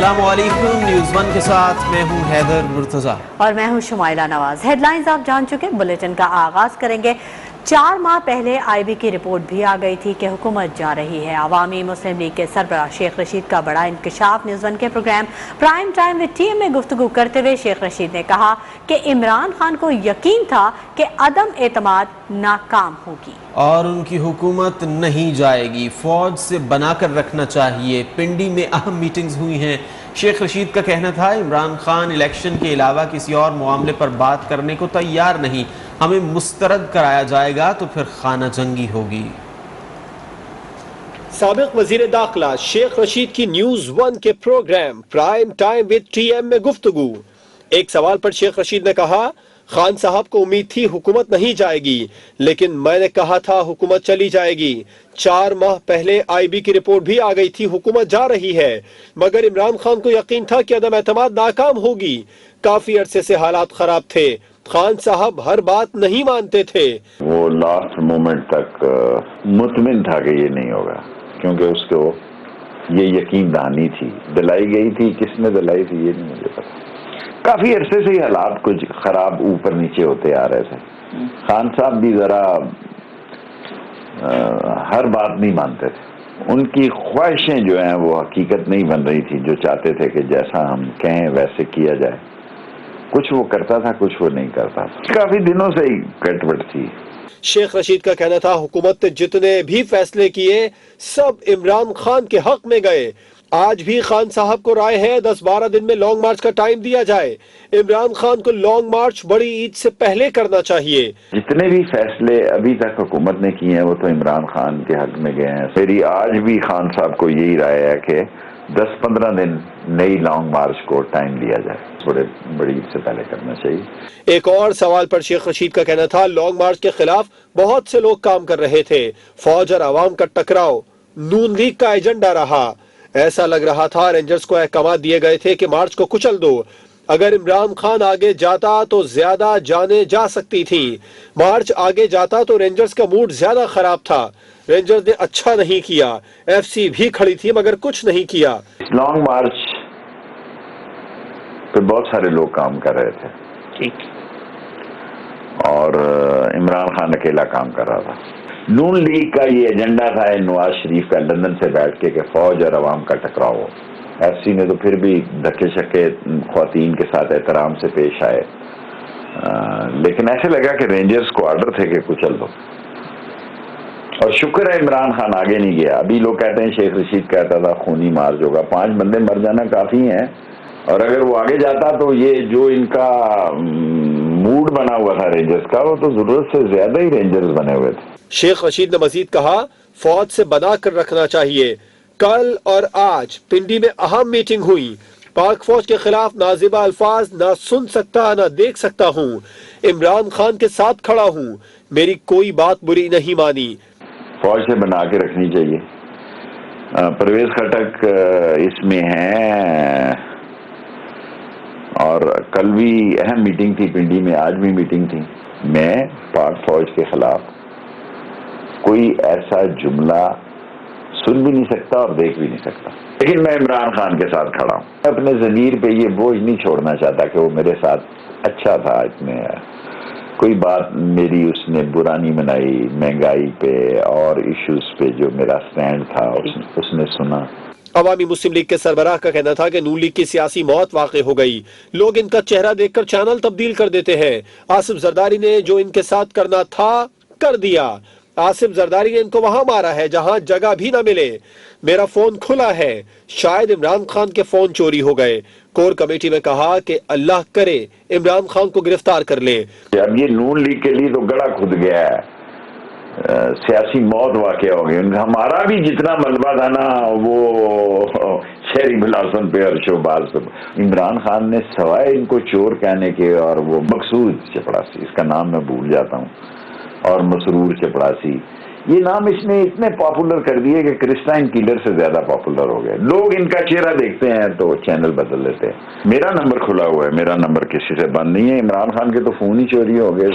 السلام علیکم، news one کے ساتھ میں ہوں حیدر مرتضیٰ اور میں ہوں شمائلہ نواز۔ ہیڈ لائنز آپ جان چکے، بلیٹن کا آغاز کریں گے۔ 4 ماہ پہلے آئی بی کی رپورٹ بھی آ گئی تھی کہ حکومت جا رہی ہے۔ عوامی مسلم لیگ کے سربراہ شیخ رشید کا بڑا انکشاف۔ نیوز ون کے programme prime time with T M میں گفتگو کرتے ہوئے شیخ رشید نے کہا کہ عمران خان کو یقین تھا کہ عدم اعتماد ناکام ہوگی اور ان کی حکومت نہیں جائے گی، فوج سے بنا کر رکھنا چاہیے۔ پنڈی میں اہم میٹنگز ہوئی ہیں۔ شیخ رشید کا کہنا تھا عمران خان الیکشن کے علاوہ کسی اور معاملے پر بات کرنے کو تیار نہیں، ہمیں مسترد کرایا جائے گا تو پھر خانہ جنگی ہوگی۔ سابق وزیر داخلہ شیخ رشید کی نیوز ون کے programme prime time with T M میں گفتگو۔ ایک سوال پر شیخ رشید نے کہا خان صاحب کو امید تھی حکومت نہیں جائے گی، لیکن میں نے کہا تھا حکومت چلی جائے گی۔ 4 ماہ پہلے آئی بی کی رپورٹ بھی آ گئی تھی، حکومت جا رہی ہے، مگر عمران خان کو یقین تھا کہ عدم اعتماد ناکام ہوگی۔ کافی عرصے سے حالات خراب تھے، خان صاحب ہر بات نہیں مانتے تھے۔ وہ لاسٹ مومنٹ تک مطمئن تھا کہ یہ نہیں ہوگا، کیونکہ اس کو یہ یقین دہانی تھی، دلائی گئی تھی۔ کس نے دلائی تھی یہ نہیں مجھے پتا۔ کافی عرصے سے یہ حالات کچھ خراب اوپر نیچے ہوتے آ رہے تھے۔ خان صاحب بھی ذرا ہر بات نہیں مانتے تھے، ان کی خواہشیں جو ہیں وہ حقیقت نہیں بن رہی تھی، جو چاہتے تھے کہ جیسا ہم کہیں ویسے کیا جائے۔ کچھ وہ کرتا تھا، کچھ وہ نہیں کرتا تھا۔ کافی دنوں سے ہی کٹ پٹ تھی۔ شیخ رشید کا کہنا تھا حکومت نے جتنے بھی فیصلے کیے سب عمران خان کے حق میں گئے۔ آج بھی خان صاحب کو رائے ہے 10-12 دن میں لانگ مارچ کا ٹائم دیا جائے۔ عمران خان کو لانگ مارچ بڑی عید سے پہلے کرنا چاہیے۔ جتنے بھی فیصلے ابھی تک حکومت نے کیے ہیں وہ تو عمران خان کے حق میں گئے ہیں۔ میری آج بھی خان صاحب کو یہی رائے ہے کہ 10-15 دن نئی لانگ مارچ کو ٹائم دیا جائے، بڑی عید سے پہلے کرنا چاہیے۔ ایک اور سوال پر شیخ رشید کا کہنا تھا لانگ مارچ کے خلاف بہت سے لوگ کام کر رہے تھے، فوج اور عوام کا ٹکراؤ نون لیگ کا ایجنڈا رہا۔ ایسا لگ رہا تھا رینجرز کو احکامات دیے گئے تھے کہ مارچ کو کچل دو، اگر عمران خان آگے جاتا تو زیادہ جانیں جا سکتی تھیں۔ مارچ آگے جاتا تو رینجرز کا موڈ زیادہ خراب تھا، رینجرز نے اچھا نہیں کیا، ایف سی بھی کھڑی تھی مگر کچھ نہیں کیا۔ لانگ مارچ پہ بہت سارے لوگ کام کر رہے تھے اور عمران خان اکیلا کام کر رہا تھا۔ نون لیگ کا یہ ایجنڈا تھا نواز شریف کا لندن سے بیٹھ کے کہ فوج اور عوام کا ٹکراؤ ہو۔ ایف سی نے تو پھر بھی دھکے شکے خواتین کے ساتھ احترام سے پیش آئے، لیکن ایسے لگا کہ رینجرز کو آرڈر تھے کہ کچل دو، اور شکر ہے عمران خان آگے نہیں گیا۔ ابھی لوگ کہتے ہیں شیخ رشید کہتا تھا خونی مارچ ہوگا، 5 بندے مر جانا کافی ہیں، اور اگر وہ آگے جاتا تو یہ جو ان کا موڈ بنا ہوا تھا رینجرز کا، وہ تو ضرورت سے زیادہ ہی رینجرز بنے ہوئے تھے۔ شیخ رشید نے مزید کہا فوج سے بنا کر رکھنا چاہیے۔ کل اور آج پنڈی میں اہم میٹنگ ہوئی، پاک فوج کے خلاف نازیبہ الفاظ نہ سن سکتا نہ دیکھ سکتا ہوں، عمران خان کے ساتھ کھڑا ہوں، میری کوئی بات بری نہیں مانی۔ فوج سے بنا کے رکھنی چاہیے۔ پرویز خٹک اس میں ہیں، اور کل بھی اہم میٹنگ تھی پنڈی میں، آج بھی میٹنگ تھی۔ میں پاک فوج کے خلاف کوئی ایسا جملہ سن بھی نہیں سکتا اور دیکھ بھی نہیں سکتا، لیکن میں عمران خان کے ساتھ کھڑا ہوں۔ میں اپنے ضمیر پہ یہ بوجھ نہیں چھوڑنا چاہتا کہ وہ میرے ساتھ اچھا تھا، اتنے کوئی بات میری اس نے برا نہیں منائی، مہنگائی پہ اور ایشوز پہ جو میرا سٹینڈ تھا اس نے سنا۔ عوامی مسلم لیگ کے سربراہ کا کہنا تھا کہ نون لیگ کی سیاسی موت واقع ہو گئی، لوگ ان کا چہرہ دیکھ کر چینل تبدیل کر دیتے ہیں۔ آصف زرداری نے جو ان کے ساتھ کرنا تھا کر دیا، آصف زرداری نے ان کو وہاں مارا ہے جہاں جگہ بھی نہ ملے۔ میرا فون کھلا ہے، شاید عمران خان کے فون چوری ہو گئے۔ کور کمیٹی میں کہا کہ اللہ کرے عمران خان کو گرفتار کر لیں۔ اب یہ نون لیگ کے لیے تو گڑا کھد گیا ہے، سیاسی موت واقع ہو گئی۔ ہمارا بھی جتنا ملبہ تھا نا وہ شہری ملازم پہ اور شہباز پہ، عمران خان نے سوائے ان کو چور کہنے کے، اور وہ مقصود چپڑاسی، اس کا نام میں بھول جاتا ہوں، اور مسرور چپڑاسی، یہ نام اس نے اتنے پاپولر کر دیے کہ کرسٹائن کلر سے زیادہ پاپولر ہو گئے۔ لوگ ان کا چہرہ دیکھتے ہیں تو چینل بدل لیتے ہیں۔ میرا نمبر کھلا ہوا ہے، میرا نمبر کسی سے بند نہیں ہے۔ عمران خان کے تو فون ہی چوری ہو گئے،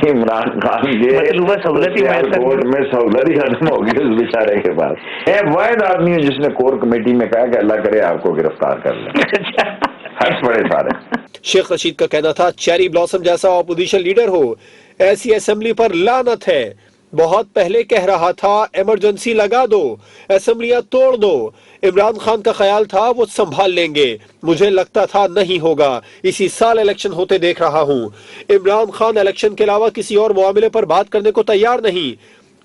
عمران خان کے کوٹ میں سہولت ہی ختم ہوگی اس بیچارے کے پاس. میں واحد آدمی ہوں جس نے کور کمیٹی میں کہا کہ اللہ کرے آپ کو گرفتار کر لیں. ہنس پڑے سارے. شیخ رشید کا کہنا تھا چیری بلاسم جیسا اپوزیشن لیڈر ہو ایسی اسمبلی پر لعنت ہے. بہت پہلے کہہ رہا تھا ایمرجنسی لگا دو, اسمبلیاں توڑ دو. عمران خان کا خیال تھا وہ سنبھال لیں گے, مجھے لگتا تھا نہیں ہوگا. اسی سال الیکشن ہوتے دیکھ رہا ہوں. عمران خان الیکشن کے علاوہ کسی اور معاملے پر بات کرنے کو تیار نہیں.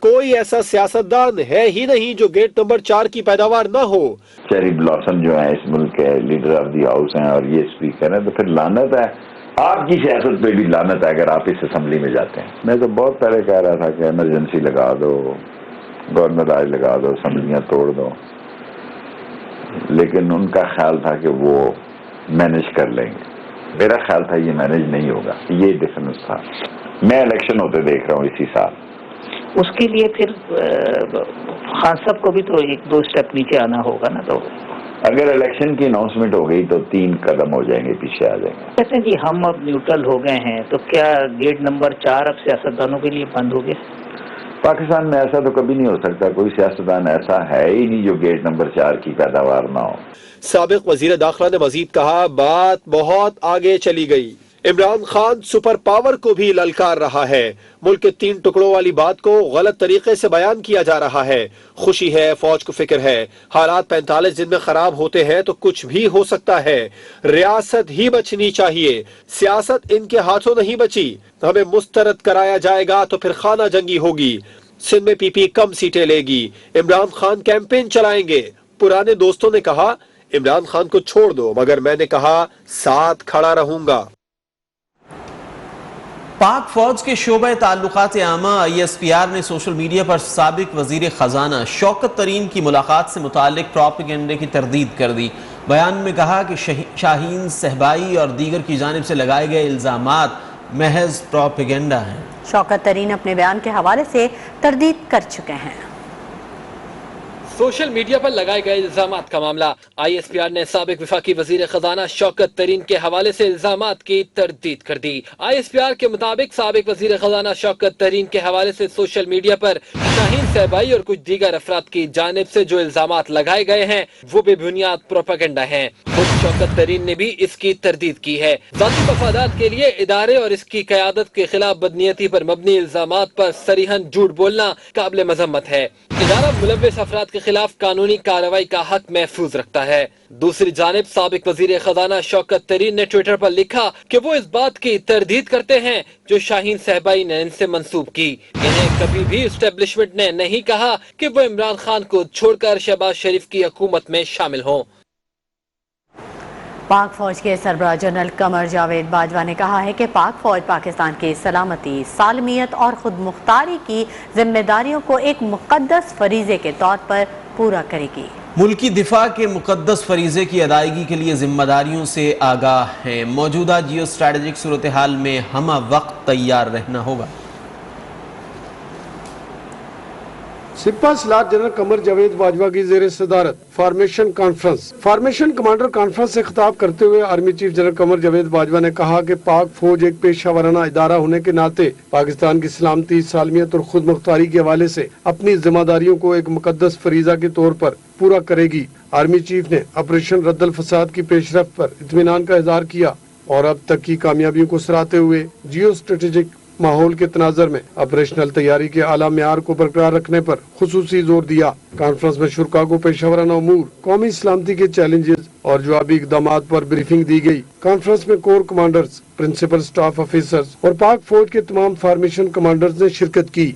کوئی ایسا سیاستدان ہے ہی نہیں جو گیٹ نمبر 4 کی پیداوار نہ ہو. چیری بلاسم جو ہیں اس ملک کے لیڈر آف دی ہاؤس ہیں اور یہ اسپیکر ہیں, تو پھر لعنت ہے. آپ کی سیاست پہ بھی لعنت ہے اگر آپ اس اسمبلی میں جاتے ہیں. میں تو بہت پہلے کہہ رہا تھا کہ ایمرجنسی لگا دو, گورنر راج لگا دو, اسمبلیاں توڑ دو, لیکن ان کا خیال تھا کہ وہ مینج کر لیں گے. میرا خیال تھا یہ مینج نہیں ہوگا. یہ ڈفرنس تھا. میں الیکشن ہوتے دیکھ رہا ہوں اسی سال. اس کے لیے پھر خان صاحب کو بھی تو 1-2 اسٹیپ نیچے آنا ہوگا نا. تو اگر الیکشن کی اناؤنسمنٹ ہو گئی تو 3 قدم ہو جائیں گے, پیچھے آ جائیں گے. کہتے ہیں جی ہم اب نیوٹرل ہو گئے ہیں, تو کیا گیٹ نمبر 4 اب سیاستدانوں کے لیے بند ہو گیا؟ پاکستان میں ایسا تو کبھی نہیں ہو سکتا. کوئی سیاستدان ایسا ہے ہی نہیں جو گیٹ نمبر 4 کی پیداوار نہ ہو. سابق وزیر داخلہ نے مزید کہا بات بہت آگے چلی گئی. عمران خان سپر پاور کو بھی للکار رہا ہے. ملک کے 3 ٹکڑوں والی بات کو غلط طریقے سے بیان کیا جا رہا ہے. خوشی ہے, فوج کو فکر ہے. حالات 45 دن میں خراب ہوتے ہیں تو کچھ بھی ہو سکتا ہے. ریاست ہی بچنی چاہیے, سیاست ان کے ہاتھوں نہیں بچی. ہمیں مسترد کرایا جائے گا تو پھر خانہ جنگی ہوگی. سندھ میں پی پی کم سیٹیں لے گی. عمران خان کیمپین چلائیں گے. پرانے دوستوں نے کہا عمران خان کو چھوڑ دو, مگر میں نے کہا ساتھ کھڑا رہوں گا. پاک فوج کے شعبہ تعلقات عامہ ISPR نے سوشل میڈیا پر سابق وزیر خزانہ شوکت ترین کی ملاقات سے متعلق پروپیگنڈے کی تردید کر دی. بیان میں کہا کہ شاہین صہبائی اور دیگر کی جانب سے لگائے گئے الزامات محض پروپیگنڈا ہیں. شوکت ترین اپنے بیان کے حوالے سے تردید کر چکے ہیں. سوشل میڈیا پر لگائے گئے الزامات کا معاملہ. ISPR نے سابق وفاقی وزیر خزانہ شوکت ترین کے حوالے سے الزامات کی تردید کر دی. ISPR کے مطابق سابق وزیر خزانہ شوکت ترین کے حوالے سے سوشل میڈیا پر شاہین صہبائی اور کچھ دیگر افراد کی جانب سے جو الزامات لگائے گئے ہیں وہ بے بنیاد پروپیگنڈا ہیں. خود شوکت ترین نے بھی اس کی تردید کی ہے. ذاتی مفادات کے لیے ادارے اور اس کی قیادت کے خلاف بدنیتی پر مبنی الزامات پر صریحاً جھوٹ بولنا قابل مذمت ہے. ادارہ ملوث افراد کے خلاف قانونی کارروائی کا حق محفوظ رکھتا ہے. دوسری جانب سابق وزیر خزانہ شوکت ترین نے ٹویٹر پر لکھا کہ وہ اس بات کی تردید کرتے ہیں جو شاہین صہبائی نے ان سے منسوب کی. انہیں کبھی بھی اسٹیبلشمنٹ نے نہیں کہا کہ وہ عمران خان کو چھوڑ کر شہباز شریف کی حکومت میں شامل ہوں. پاک فوج کے سربراہ جنرل قمر جاوید باجوہ نے کہا ہے کہ پاک فوج پاکستان کی سلامتی، سالمیت اور خود مختاری کی ذمہ داریوں کو ایک مقدس فریضے کے طور پر پورا کرے گی. ملکی دفاع کے مقدس فریضے کی ادائیگی کے لیے ذمہ داریوں سے آگاہ ہیں. موجودہ جیو اسٹریٹجک صورتحال میں ہمہ وقت تیار رہنا ہوگا. سپاہ سالار جنرل قمر جاوید باجوہ کی زیر صدارت فارمیشن کمانڈر کانفرنس سے خطاب کرتے ہوئے army chief general Qamar Javed Bajwa نے کہا کہ پاک فوج ایک پیشہ ورانہ ادارہ ہونے کے ناطے پاکستان کی سلامتی، سالمیت اور خود مختاری کے حوالے سے اپنی ذمہ داریوں کو ایک مقدس فریضہ کے طور پر پورا کرے گی. آرمی چیف نے آپریشن رد الفساد کی پیش رفت پر اطمینان کا اظہار کیا اور اب تک کی کامیابیوں کو سراہتے ہوئے جیو اسٹریٹجک ماحول کے تناظر میں آپریشنل تیاری کے اعلیٰ معیار کو برقرار رکھنے پر خصوصی زور دیا. کانفرنس میں شرکاء کو پیشہ ورانہ امور، قومی سلامتی کے چیلنجز اور جوابی اقدامات پر بریفنگ دی گئی. کانفرنس میں corps commanders, principal staff officers اور پاک فوج کے تمام فارمیشن کمانڈرز نے شرکت کی.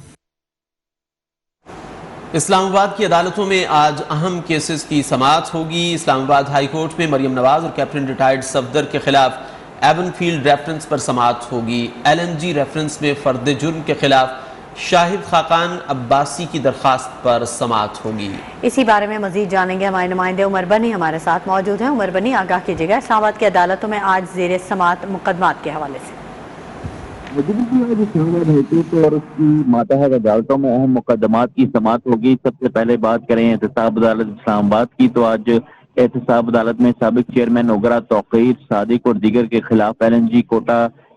اسلام آباد کی عدالتوں میں آج اہم کیسز کی سماعت ہوگی. اسلام آباد ہائی کورٹ میں مریم نواز اور کیپٹن ریٹائرڈ صفدر کے خلاف ایون فیلڈ ریفرنس پر سماعت ہوگی. LNG ریفرنس میں فرد جرم کے خلاف شاہد خاقان عباسی کی درخواست پر سماعت ہوگی. اسی بارے میں مزید جانیں گے ہمارے نمائندے عمر بنی ہمارے ساتھ موجود ہیں. عمر بنی، آگاہ کیجیے گا اسلام آباد کی عدالتوں میں آج زیر سماعت مقدمات کے حوالے سے. اسلام آباد ہائی کورٹ اور اس کی ماتحت عدالتوں میں اہم مقدمات کی سماعت ہوگی. سب سے پہلے بات کریں احتساب عدالت اسلام آباد کی، تو آج احتساب عدالت میں سابق چیئرمین اوگرا توقیر صادق اور دیگر کے خلاف LNG کوٹا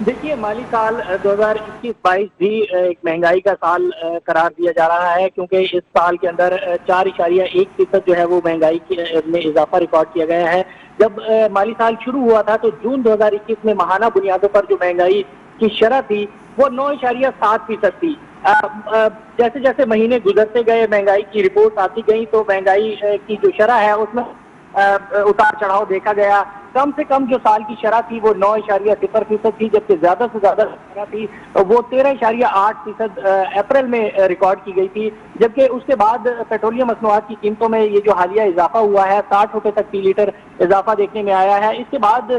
دیکھیے مالی سال 2021-22 بھی ایک مہنگائی کا سال قرار دیا جا رہا ہے، کیونکہ اس سال کے اندر 4.1% جو ہے وہ مہنگائی میں اضافہ ریکارڈ کیا گیا ہے۔ جب مالی سال شروع ہوا تھا تو جون 2021 میں ماہانہ بنیادوں پر جو مہنگائی کی شرح تھی وہ 9.7% تھی۔ جیسے جیسے مہینے گزرتے گئے مہنگائی کی رپورٹ آتی گئی تو مہنگائی کی جو شرح ہے اس میں اتار چڑھاؤ دیکھا گیا۔ کم سے کم جو سال کی شرح تھی وہ 9.0% تھی، جبکہ زیادہ سے زیادہ شرح تھی وہ 13.8% اپریل میں ریکارڈ کی گئی تھی۔ جبکہ اس کے بعد پیٹرولیم مصنوعات کی قیمتوں میں یہ جو حالیہ اضافہ ہوا ہے 60 روپے تک فی لیٹر اضافہ دیکھنے میں آیا ہے۔ اس کے بعد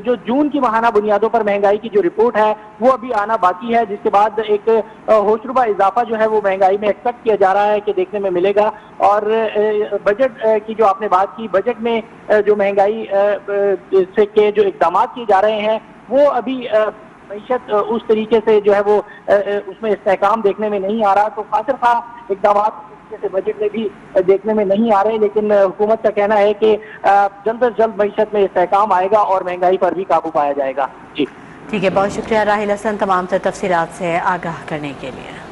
جو جون کی ماہانہ بنیادوں پر مہنگائی کی جو رپورٹ ہے وہ ابھی آنا باقی ہے، جس کے بعد ایک ہوشربا اضافہ جو ہے وہ مہنگائی میں ایکسپیکٹ کیا جا رہا ہے کہ دیکھنے میں ملے گا۔ اور بجٹ کی جو آپ نے بات کی، بجٹ میں جو مہنگائی سے کے جو اقدامات کیے جا رہے ہیں وہ ابھی معیشت اس طریقے سے جو ہے وہ اس میں استحکام دیکھنے میں نہیں آ رہا، تو خاطر خواہ اقدامات سے بجٹ میں بھی دیکھنے میں نہیں آ رہے، لیکن حکومت کا کہنا ہے کہ جلد از جلد معیشت میں استحکام آئے گا اور مہنگائی پر بھی قابو پایا جائے گا۔ جی ٹھیک ہے، بہت شکریہ راحل حسن تمام تر تفصیلات سے آگاہ کرنے کے لیے۔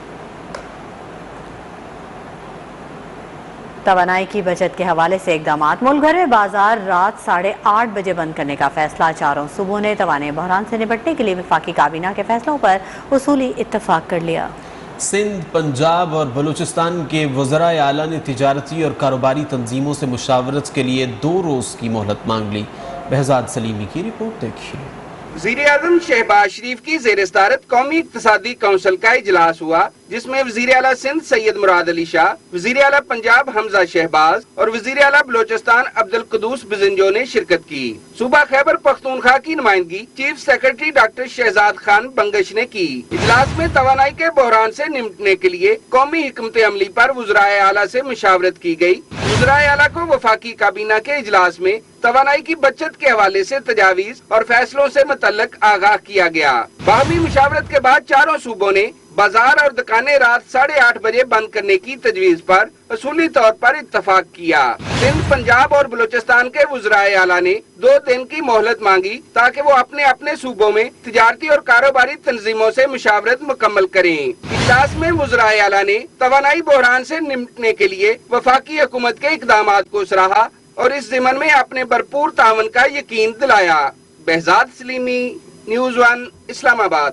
توانائی کی بچت کے حوالے سے اقدامات، ملک بھر میں بازار رات 8:30 بجے بند کرنے کا فیصلہ۔ چاروں صوبوں نے توانائی بحران سے نپٹنے کے لیے وفاقی کابینہ کے فیصلوں پر اصولی اتفاق کر لیا۔ سندھ، پنجاب اور بلوچستان کے وزرائے اعلیٰ نے تجارتی اور کاروباری تنظیموں سے مشاورت کے لیے 2 روز کی مہلت مانگ لی۔ بہزاد سلیمی کی رپورٹ دیکھیے۔ وزیر اعظم شہباز شریف کی زیر صدارت قومی اقتصادی کونسل کا اجلاس ہوا، جس میں وزیر اعلیٰ سندھ سید مراد علی شاہ، وزیر اعلیٰ پنجاب حمزہ شہباز اور وزیر اعلیٰ بلوچستان عبدالقدوس بزنجو نے شرکت کی۔ صوبہ خیبر پختونخوا کی نمائندگی chief secretary doctor Shahzad Khan Bangash نے کی۔ اجلاس میں توانائی کے بحران سے نمٹنے کے لیے قومی حکمت عملی پر وزرائے اعلیٰ سے مشاورت کی گئی۔ وزرائے اعلیٰ کو وفاقی کابینہ کے اجلاس میں توانائی کی بچت کے حوالے سے تجاویز اور فیصلوں سے متعلق آگاہ کیا گیا۔ باہمی مشاورت کے بعد چاروں صوبوں نے بازار اور دکانیں رات 8:30 بجے بند کرنے کی تجویز پر اصولی طور پر اتفاق کیا۔ سندھ، پنجاب اور بلوچستان کے وزرائے اعلیٰ نے 2 دن کی مہلت مانگی تاکہ وہ اپنے اپنے صوبوں میں تجارتی اور کاروباری تنظیموں سے مشاورت مکمل کریں۔ اجلاس میں وزرائے اعلیٰ نے توانائی بحران سے نمٹنے کے لیے وفاقی حکومت کے اقدامات کو سراہا اور اس ضمن میں اپنے بھرپور تعاون کا یقین دلایا۔ بہزاد سلیمی، نیوز 1، اسلام آباد۔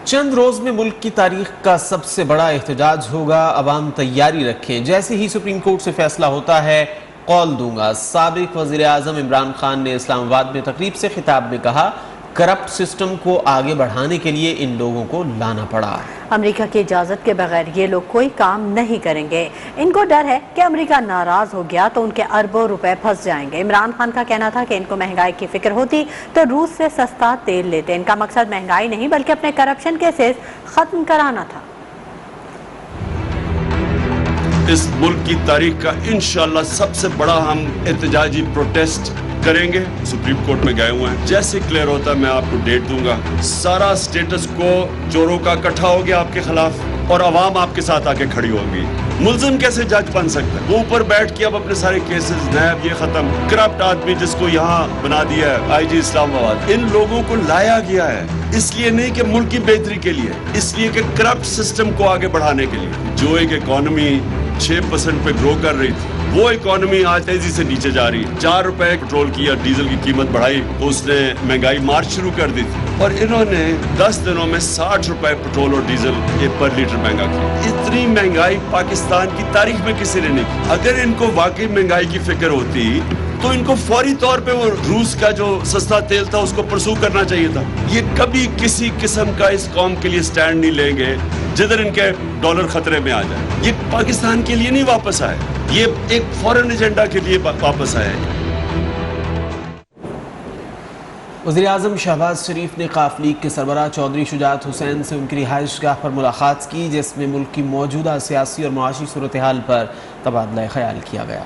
چند روز میں ملک کی تاریخ کا سب سے بڑا احتجاج ہوگا، عوام تیاری رکھیں، جیسے ہی سپریم کورٹ سے فیصلہ ہوتا ہے قول دوں گا۔ سابق وزیر اعظم عمران خان نے اسلام آباد میں تقریب سے خطاب میں کہا، کرپٹ سسٹم کو آگے بڑھانے کے لیے ان لوگوں کو لانا پڑا۔ امریکہ کی اجازت کے بغیر یہ لوگ کوئی کام نہیں کریں گے۔ ان کو ڈر ہے کہ امریکہ ناراض ہو گیا تو ان کے اربوں روپے پھنس جائیں گے۔ عمران خان کا کہنا تھا کہ ان کو مہنگائی کی فکر ہوتی تو روس سے سستا تیل لیتے۔ ان کا مقصد مہنگائی نہیں بلکہ اپنے کرپشن کیسز ختم کرانا تھا۔ اس ملک کی تاریخ کا انشاءاللہ سب سے بڑا ہم احتجاجی پروٹیسٹ کریں گے۔ سپریم کورٹ میں گئے ہوئے ہیں، جیسے کلیئر ہوتا ہے میں آپ کو ڈیٹ دوں گا۔ سارا سٹیٹس کو چوروں کا اکٹھا ہو گیا آپ کے خلاف اور عوام آپ کے ساتھ آ کے کھڑی ہوگی۔ ملزم کیسے جج بن سکتا ہے؟ وہ اوپر بیٹھ کے اب اپنے سارے کیسز نیب یہ ختم، کرپٹ آدمی جس کو یہاں بنا دیا ہے آئی جی اسلام آباد، ان لوگوں کو لایا گیا ہے اس لیے نہیں کہ ملک کی بہتری کے لیے، اس لیے کہ کرپٹ سسٹم کو آگے بڑھانے کے لیے۔ جو ایک اکانومی 6% پہ گرو کر رہی تھی وہ اکانومی آج تیزی سے نیچے جا رہی ہے۔ 4 روپے پٹرول کی یا ڈیزل کی قیمت بڑھائی تو اس نے مہنگائی مارچ شروع کر دی تھی اور انہوں نے 10 دنوں میں 60 روپے پٹرول اور ڈیزل پر لیٹر مہنگا کیا۔ اتنی مہنگائی پاکستان کی تاریخ میں کسی نے نہیں کی۔ اگر ان کو واقعی مہنگائی کی فکر ہوتی تو ان کو فوری طور پہ وہ روس کا جو سستا تیل تھا اس کو پرسو کرنا چاہیے تھا۔ یہ کبھی کسی قسم کا اس قوم کے لیے سٹینڈ نہیں لیں گے جدھر ان کے ڈالر خطرے میں آ جائے۔ یہ پاکستان کے لیے نہیں واپس آئے، یہ ایک فورن ایجنڈا کے لیے واپس آئے۔ وزیر اعظم شہباز شریف نے قاف لیگ کے سربراہ چودھری شجاعت حسین سے ان کی رہائش گاہ پر ملاقات کی، جس میں ملک کی موجودہ سیاسی اور معاشی صورتحال پر تبادلہ خیال کیا گیا۔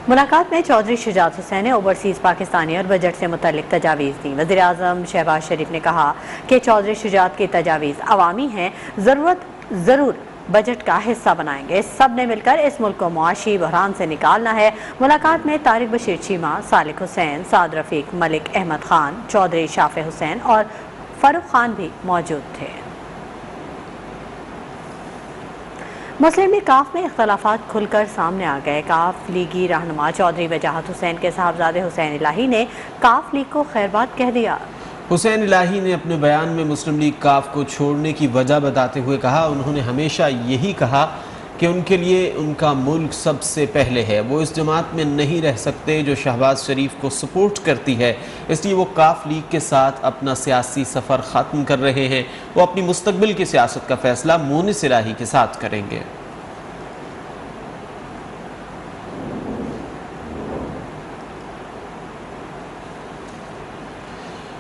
ملاقات میں چودھری شجاعت حسین نے اوورسیز پاکستانی اور بجٹ سے متعلق تجاویز دیں۔ وزیر اعظم شہباز شریف نے کہا کہ چودھری شجاعت کی تجاویز عوامی ہیں، ضرورت ضرور بجٹ کا حصہ بنائیں گے۔ سب نے مل کر اس ملک کو معاشی بحران سے نکالنا ہے۔ ملاقات میں طارق بشیر چیمہ، صالح حسین، سعد رفیق، ملک احمد خان، چودھری شافع حسین اور فاروق خان بھی موجود تھے۔ مسلم لیگ کاف میں اختلافات کھل کر سامنے آ گئے۔ کاف لیگی رہنما چودھری وجاہت حسین کے صاحبزادے حسین الہی نے کاف لیگ کو خیرباد کہہ دیا۔ حسین الہی نے اپنے بیان میں مسلم لیگ کاف کو چھوڑنے کی وجہ بتاتے ہوئے کہا، انہوں نے ہمیشہ یہی کہا کہ ان کے لیے ان کا ملک سب سے پہلے ہے، وہ اس جماعت میں نہیں رہ سکتے جو شہباز شریف کو سپورٹ کرتی ہے، اس لیے وہ کاف لیگ کے ساتھ اپنا سیاسی سفر ختم کر رہے ہیں، وہ اپنی مستقبل کی سیاست کا فیصلہ مونس الہی کے ساتھ کریں گے۔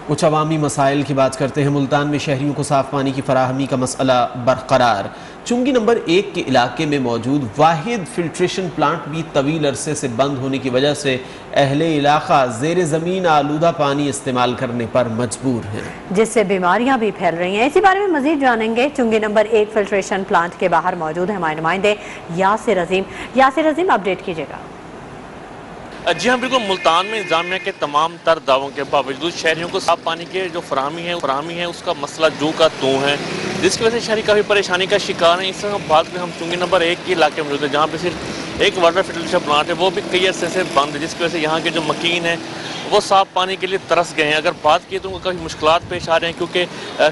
کچھ عوامی مسائل کی بات کرتے ہیں۔ ملتان میں شہریوں کو صاف پانی کی فراہمی کا مسئلہ برقرار۔ چنگی نمبر 1 کے علاقے میں موجود واحد فلٹریشن پلانٹ بھی طویل عرصے سے بند ہونے کی وجہ سے اہل علاقہ زیر زمین آلودہ پانی استعمال کرنے پر مجبور ہیں، جس سے بیماریاں بھی پھیل رہی ہیں۔ اسی بارے میں مزید جانیں گے۔ چنگی نمبر 1 فلٹریشن پلانٹ کے باہر موجود ہمارے نمائندے یاسر عظیم۔ یاسر عظیم، اپڈیٹ کیجیے گا۔ جی ہاں بالکل، ملتان میں انتظامیہ کے تمام تر دعووں کے باوجود شہریوں کو صاف پانی کے جو فراہمی ہے اس کا مسئلہ جو کا توں ہے، جس کی وجہ سے شہری کافی پریشانی کا شکار ہیں۔ اس طرح بات کریں ہم چنگی نمبر 1 کے علاقے میں موجود ہے، جہاں پہ صرف ایک واٹر فلٹریشن پلانٹ ہے، وہ بھی کئی عرصے سے بند ہے، جس کی وجہ سے یہاں کے جو مکین ہیں وہ صاف پانی کے لیے ترس گئے ہیں۔ اگر بات کی تو ان کو کافی مشکلات پیش آ رہے ہیں، کیونکہ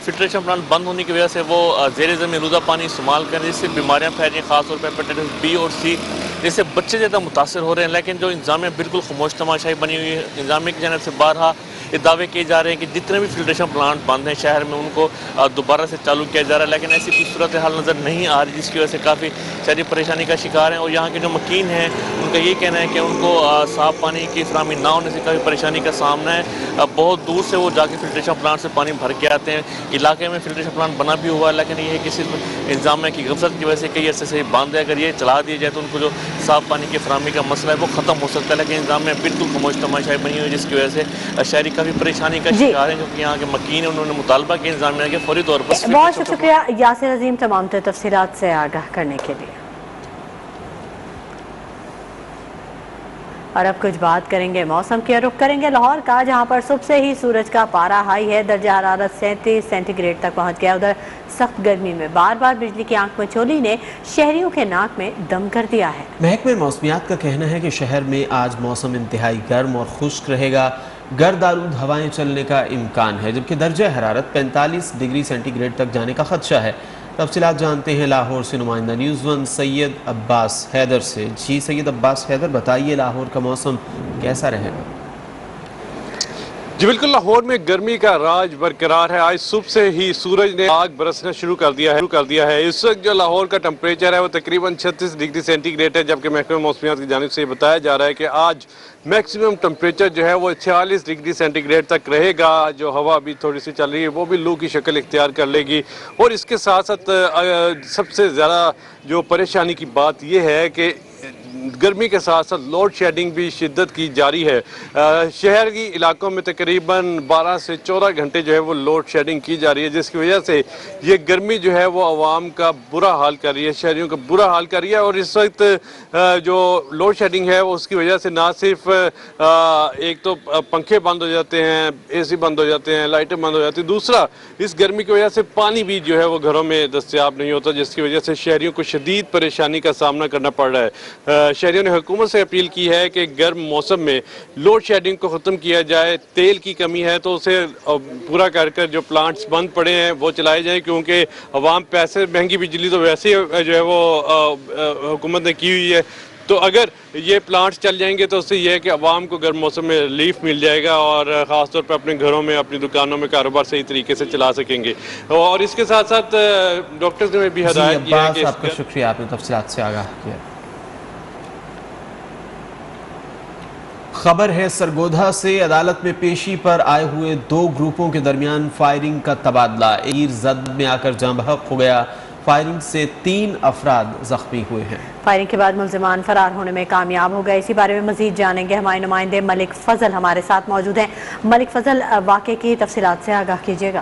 فلٹریشن پلانٹ بند ہونے کی وجہ سے وہ زیر زمین آلودہ پانی استعمال کر رہے ہیں، جس سے بیماریاں پھیل رہی ہیں، خاص طور پہ ہیپیٹائٹس بی اور سی، جس سے بچے زیادہ متاثر ہو رہے ہیں۔ لیکن جو انتظامیہ بالکل خاموش تماشائی بنی ہوئی ہے، انتظامیہ کی جانب سے بارہا یہ دعوے کیے جا رہے ہیں کہ جتنے بھی فلٹریشن پلانٹ بند ہیں شہر میں ان کو دوبارہ سے چالو کیا جا رہا ہے، لیکن ایسی کوئی صورتحال نظر نہیں آ رہی، جس کی وجہ سے کافی شہری پریشانی کا شکار ہیں۔ اور یہاں کے جو مکین ہیں ان کا یہ کہنا ہے کہ ان کو صاف پانی کی فراہمی نہ ہونے سے کافی پریشانی کا سامنا ہے۔ بہت دور سے وہ جا کے فلٹریشن پلانٹ سے پانی بھر کے آتے ہیں۔ علاقے میں فلٹریشن پلانٹ بنا بھی ہوا ہے، لیکن یہ ہے کہ صرف انتظامیہ کی غفلت کی وجہ سے کئی عرصے سے بند ہے۔ اگر یہ چلا دیا جائے تو ان کو جو صاف پانی کی فراہمی کا مسئلہ ہے وہ ختم ہو سکتا ہے، لیکن انتظامیہ بالکل خاموش تماشائی بنی ہوئی ہے، جس کی وجہ سے شہری کافی پریشانی کا شکار ہیں۔ جو کہ یہاں کے مکین ہیں انہوں نے مطالبہ کیا انتظامیہ کے فوری طور پر۔ بہت شکریہ یاسر عظیم تمام تفصیلات سے آگاہ کرنے کے لیے۔ اور اب کچھ بات کریں گے موسم کی، رخ کریں گے لاہور کا، جہاں پر صبح سے ہی سورج کا پارا ہائی ہے، درجہ حرارت 37 سینٹی گریڈ تک پہنچ گیا۔ ادھر سخت گرمی میں بار بار بجلی کی آنکھ مچولی نے شہریوں کے ناک میں دم کر دیا ہے۔ محکمہ موسمیات کا کہنا ہے کہ شہر میں آج موسم انتہائی گرم اور خشک رہے گا، گرد آلود ہوائیں چلنے کا امکان ہے، جبکہ درجہ حرارت 45 ڈگری سینٹی گریڈ تک جانے کا خدشہ ہے۔ تفصیلات جانتے ہیں لاہور سے نمائندہ نیوز ون سید عباس حیدر سے۔ جی سید عباس حیدر، بتائیے لاہور کا موسم کیسا رہے گا؟ جی بالکل، لاہور میں گرمی کا راج برقرار ہے۔ آج صبح سے ہی سورج نے آگ برسنا شروع کر دیا ہے۔ اس وقت جو لاہور کا ٹمپریچر ہے وہ تقریباً 36 ڈگری سینٹی گریڈ ہے، جبکہ محکمہ موسمیات کی جانب سے یہ بتایا جا رہا ہے کہ آج میکسیمم ٹمپریچر جو ہے وہ 46 ڈگری سینٹی گریڈ تک رہے گا۔ جو ہوا ابھی تھوڑی سی چل رہی ہے وہ بھی لو کی شکل اختیار کر لے گی، اور اس کے ساتھ ساتھ سب سے زیادہ جو پریشانی کی بات یہ ہے کہ گرمی کے ساتھ ساتھ لوڈ شیڈنگ بھی شدت کی جاری ہے۔ شہری علاقوں میں تقریباً 12 سے 14 گھنٹے جو ہے وہ لوڈ شیڈنگ کی جا رہی ہے، جس کی وجہ سے یہ گرمی جو ہے وہ عوام کا برا حال کر رہی ہے، شہریوں کا برا حال کر رہی ہے۔ اور اس وقت جو لوڈ شیڈنگ ہے اس کی وجہ سے نہ صرف ایک تو پنکھے بند ہو جاتے ہیں، اے سی بند ہو جاتے ہیں، لائٹیں بند ہو جاتی ہیں، دوسرا اس گرمی کی وجہ سے پانی بھی جو ہے وہ گھروں میں دستیاب نہیں ہوتا، جس کی وجہ سے شہریوں کو شدید پریشانی کا سامنا کرنا پڑ رہا ہے۔ شہریوں نے حکومت سے اپیل کی ہے کہ گرم موسم میں لوڈ شیڈنگ کو ختم کیا جائے۔ تیل کی کمی ہے تو اسے پورا کر جو پلانٹس بند پڑے ہیں وہ چلائے جائیں، کیونکہ عوام پیسے مہنگی بجلی تو ویسے جو ہے وہ حکومت نے کی ہوئی ہے، تو اگر یہ پلانٹس چل جائیں گے تو اس سے یہ ہے کہ عوام کو گرم موسم میں ریلیف مل جائے گا، اور خاص طور پہ اپنے گھروں میں اپنی دکانوں میں کاروبار صحیح طریقے سے چلا سکیں گے۔ اور اس کے ساتھ ساتھ ڈاکٹرز نے بھی ہدایت کی ہے کہ آپ کا شکریہ، آپ نے تفصیلات سے آگاہ کیا۔ خبر ہے سرگودھا سے، عدالت میں پیشی پر آئے ہوئے 2 گروپوں کے درمیان فائرنگ کا تبادلہ، ایک زد میں آ کر جاں بحق ہو گیا، فائرنگ سے 3 افراد زخمی ہوئے ہیں۔ فائرنگ کے بعد ملزمان فرار ہونے میں کامیاب ہو گئے۔ اسی بارے میں مزید جانیں گے، ہمارے نمائندے ملک فضل ہمارے ساتھ موجود ہیں۔ ملک فضل، واقعے کی تفصیلات سے آگاہ کیجیے گا۔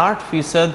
8%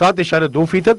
7.2%,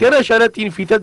13.3%,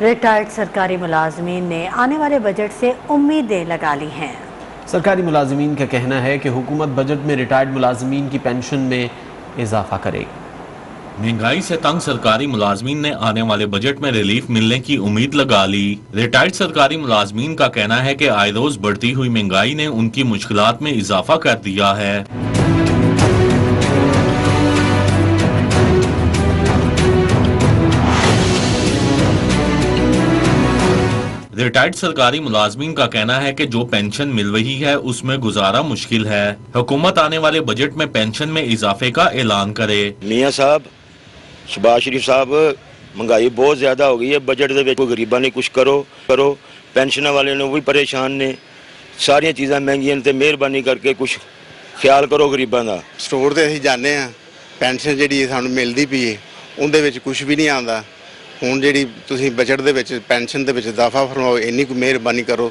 ریٹائرڈ سرکاری ملازمین نے آنے والے بجٹ سے امیدیں لگا لی ہیں۔ سرکاری ملازمین کا کہنا ہے کہ حکومت بجٹ میں ریٹائرڈ ملازمین کی پینشن میں اضافہ کرے گی۔ مہنگائی سے تنگ سرکاری ملازمین نے آنے والے بجٹ میں ریلیف ملنے کی امید لگا لی۔ ریٹائرڈ سرکاری ملازمین کا کہنا ہے کہ آئے روز بڑھتی ہوئی مہنگائی نے ان کی مشکلات میں اضافہ کر دیا ہے۔ ریٹائرڈ سرکاری ملازمین کا کہنا ہے کہ جو پینشن مل رہی ہے اس میں گزارا مشکل ہے۔ حکومت آنے والے بجٹ میں پینشن میں اضافے کا اعلان کرے۔ میاں صاحب شہباز شریف صاحب مہنگائی بہت زیادہ ہو گئی ہے، بجٹ دے وچ غریباں نے کچھ کرو پینشن والے نے بھی پریشان نے، ساری چیزاں مہنگیاں تے مہربانی کر کے کچھ خیال کرو غریباں دا۔ سٹور تے اسی جانے ہاں پینشن جہی سانوں ملਦੀ ਪਈ ਹੈ ਉਹਦੇ ਵਿੱਚ ਕੁਝ ਵੀ ਨਹੀਂ ਆਉਂਦਾ। ਹੁਣ ਜਿਹੜੀ ਤੁਸੀਂ ਬਜਟ ਦੇ ਵਿੱਚ ਪੈਨਸ਼ਨ ਦੇ ਵਿੱਚ ਇਜ਼ਾਫਾ ਫਰਮਾਓ, ਇੰਨੀ ਕੁ ਮਿਹਰਬਾਨੀ ਕਰੋ।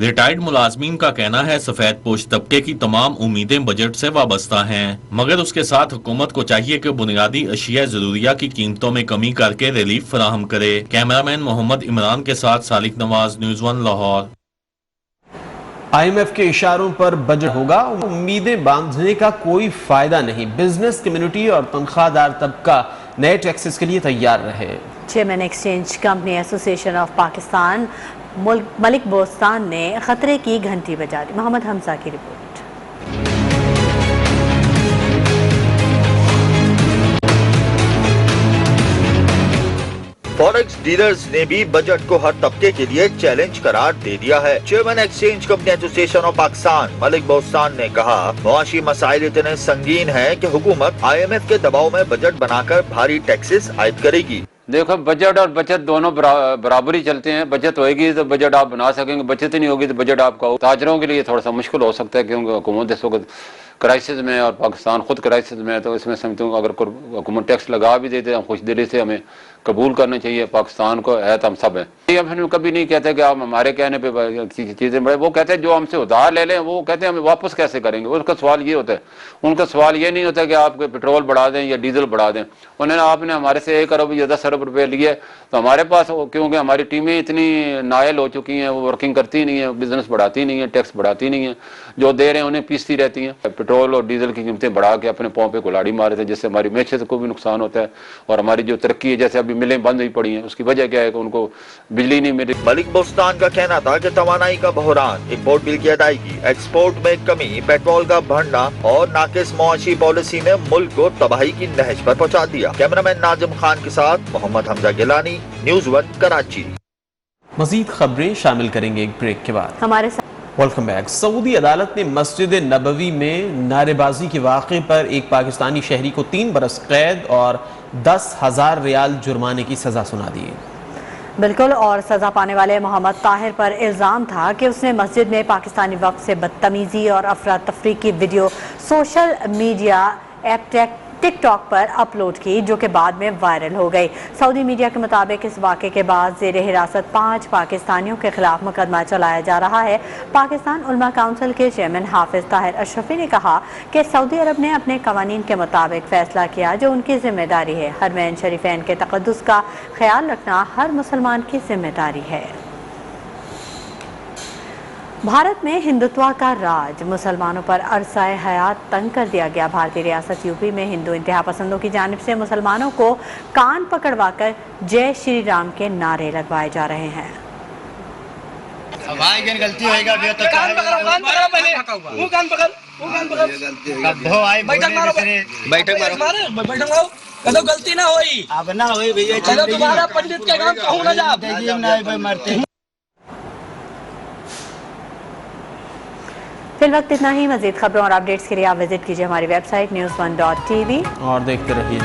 ریٹائرڈ ملازمین کا کہنا ہے سفید پوش طبقے کی تمام امیدیں بجٹ سے وابستہ ہیں، مگر اس کے ساتھ حکومت کو چاہیے کہ بنیادی اشیاء ضروریہ کی قیمتوں میں کمی کر کے ریلیف فراہم کرے۔ کیمرامین محمد عمران کے ساتھ سالک نواز، نیوز 1 لاہور۔ IMF کے اشاروں پر بجٹ ہوگا، امیدیں باندھنے کا کوئی فائدہ نہیں۔ بزنس کمیونٹی اور تنخواہ دار طبقہ نئے ٹیکسز کے لیے تیار رہے۔ چیئرمین ایکسچینج کمپنی ایسوسی ایشن آف پاکستان ملک بوستان نے خطرے کی گھنٹی بجا دی۔ محمد حمزہ کی رپورٹ۔ فوریکس ڈیلرز نے بھی بجٹ کو ہر طبقے کے لیے چیلنج قرار دے دیا ہے۔ چیئرمین ایکسچینج کمپنی ایسوسی ایشن آف پاکستان ملک بوستان نے کہا معاشی مسائل اتنے سنگین ہیں کہ حکومت IMF کے دباؤ میں بجٹ بنا کر بھاری ٹیکسز عائد کرے گی۔ دیکھو بجٹ اور بچت دونوں برابری چلتے ہیں۔ بچت ہوئے گی تو بجٹ آپ بنا سکیں گے، بچت ہی نہیں ہوگی تو بجٹ آپ کا تاجروں کے لیے تھوڑا سا مشکل ہو سکتا ہے، کیونکہ حکومت اس وقت کرائسس میں اور پاکستان خود کرائسس میں ہے، تو اس میں سمجھتا ہوں اگر حکومت ٹیکس لگا بھی دیتے ہیں خوش دلی سے ہمیں قبول کرنا چاہیے۔ پاکستان کو ہے تو ہم سب ہیں۔ ہم کبھی نہیں کہتے کہ آپ ہمارے کہنے پہ چیزیں بڑھے، وہ کہتے ہیں جو ہم سے ادھار لے لیں وہ کہتے ہیں ہمیں واپس کیسے کریں گے۔ ان کا سوال یہ ہوتا ہے، ان کا سوال یہ نہیں ہوتا کہ آپ پیٹرول بڑھا دیں یا ڈیزل بڑھا دیں۔ انہوں نے آپ نے ہمارے سے 1 ارب یا 10 ارب روپے لیے تو ہمارے پاس، کیونکہ ہماری ٹیمیں اتنی نائل ہو چکی ہیں، وہ ورکنگ کرتی نہیں ہیں، بزنس بڑھاتی نہیں ہیں، ٹیکس بڑھاتی نہیں ہیں، جو دے رہے ہیں انہیں پیستی رہتی ہیں۔ پیٹرول اور ڈیزل کی قیمتیں بڑھا کے اپنے پاؤں پہ کلاڑی مارے تھے، جس سے ہماری معیشت کو بھی نقصان ہوتا ہے اور ہماری جو ترقی ہے، جیسے ابھی ملیں بند ہوئی پڑی ہیں، اس کی وجہ کیا ہے کہ ان کو بجلی نہیں مل رہی۔ ملک بوستان کا کہنا تھا کہ توانائی کا بحران، امپورٹ بل کی ادائیگی، ایکسپورٹ میں کمی، پیٹرول کا بڑھنا اور ناقص معاشی پالیسی نے ملک کو تباہی کی نہج پر پہنچا دیا۔ کیمرامین ناظم خان کے ساتھ محمد حمزہ گیلانی، نیوز 1 کراچی۔ مزید خبریں شامل کریں گے ایک بریک کے بعد۔ ہمارے ساتھ ویلکم بیک۔ سعودی عدالت نے مسجد نبوی میں نعرے بازی کے واقعے پر ایک پاکستانی شہری کو 3 برس قید اور 10,000 ریال جرمانے کی سزا سنا دی۔ بالکل، اور سزا پانے والے محمد طاہر پر الزام تھا کہ اس نے مسجد میں پاکستانی وقت سے بدتمیزی اور افراتفری کی ویڈیو سوشل میڈیا ایپ ٹک ٹاک پر اپلوڈ کی، جو کہ بعد میں وائرل ہو گئی۔ سعودی میڈیا کے مطابق اس واقعے کے بعد زیر حراست 5 پاکستانیوں کے خلاف مقدمہ چلایا جا رہا ہے۔ پاکستان علماء کونسل کے چیئرمین حافظ طاہر اشرفی نے کہا کہ سعودی عرب نے اپنے قوانین کے مطابق فیصلہ کیا جو ان کی ذمہ داری ہے۔ حرمین شریفین کے تقدس کا خیال رکھنا ہر مسلمان کی ذمہ داری ہے۔ بھارت میں ہندوتوا کا راج، مسلمانوں پر عرصہ حیات تنگ کر دیا گیا۔ بھارتی ریاست یوپی میں ہندو انتہا پسندوں کی جانب سے مسلمانوں کو کان پکڑوا کر جے شری رام کے نعرے لگوائے جا رہے ہیں۔ غلطی نہ ہوئی، اب نہ ہوئی بھیا، چلو تمہارا پنڈت کے کام کہوں نہ جا۔ فی الوقت اتنا ہی۔ مزید خبروں اور اپڈیٹس کے لیے آپ وزٹ کیجیے ہماری ویب سائٹ news1.tv اور دیکھتے رہیے